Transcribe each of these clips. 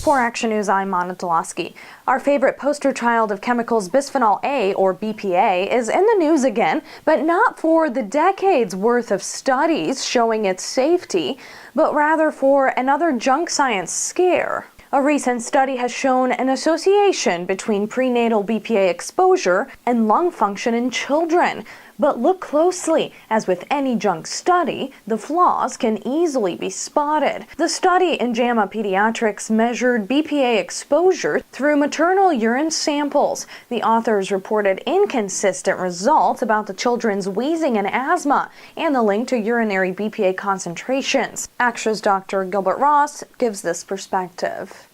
For Action News, I'm Mana Dulosky. Our favorite poster child of chemicals, bisphenol A, or BPA, is in the news again, but not for the decades worth of studies showing its safety, but rather for another junk science scare. A recent study has shown an association between prenatal BPA exposure and lung function in children. But look closely, as with any junk study, the flaws can easily be spotted. The study in JAMA Pediatrics measured BPA exposure through maternal urine samples. The authors reported inconsistent results about the children's wheezing and asthma, and the link to urinary BPA concentrations. ACTRA's Dr. Gilbert Ross gives this perspective.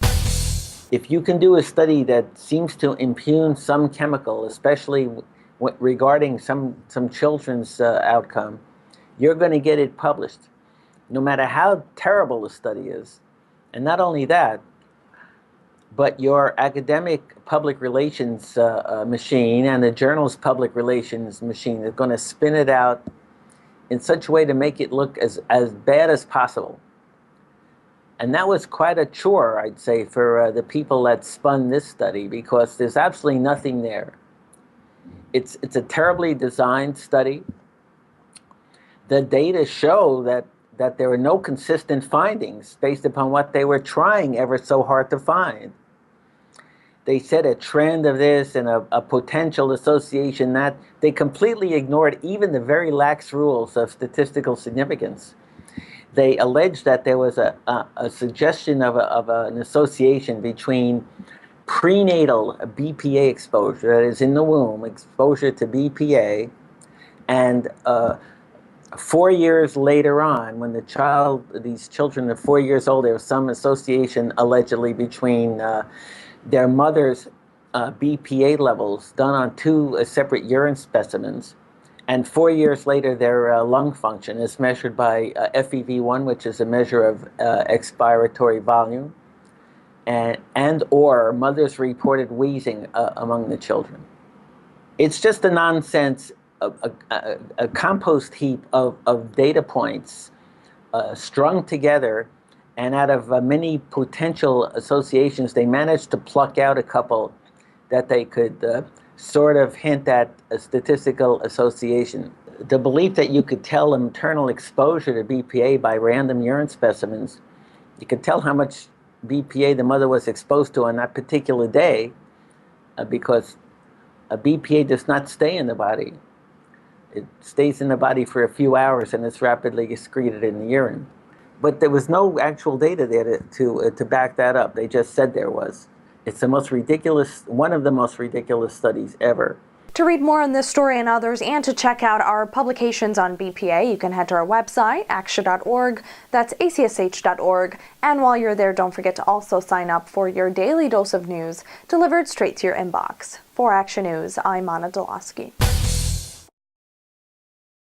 If you can do a study that seems to impugn some chemical, especially regarding some children's outcome, you're going to get it published, no matter how terrible the study is. And not only that, but your academic public relations machine and the journal's public relations machine is going to spin it out in such a way to make it look as bad as possible. And that was quite a chore, I'd say, for the people that spun this study, because there's absolutely nothing there. It's a terribly designed study. The data show that there were no consistent findings based upon what they were trying ever so hard to find. They said a trend of this and a potential association that. They completely ignored even the very lax rules of statistical significance. They alleged that there was a suggestion of an association between prenatal BPA exposure, that is in the womb, exposure to BPA, and 4 years later on, when these children are 4 years old, there was some association allegedly between their mother's BPA levels done on two separate urine specimens, and 4 years later their lung function is measured by FEV1, which is a measure of expiratory volume, and or mothers reported wheezing among the children. It's just a nonsense, a compost heap of data points strung together, and out of many potential associations, they managed to pluck out a couple that they could sort of hint at a statistical association. The belief that you could tell a maternal exposure to BPA by random urine specimens, you could tell how much BPA the mother was exposed to on that particular day, because a BPA does not stay in the body. It stays in the body for a few hours and is rapidly excreted in the urine. But there was no actual data there to back that up. They just said there was. It's the most ridiculous, one of the most ridiculous studies ever. To read more on this story and others, and to check out our publications on BPA, you can head to our website, acsha.org. That's acsh.org. And while you're there, don't forget to also sign up for your daily dose of news delivered straight to your inbox. For Action News, I'm Mana Dulosky.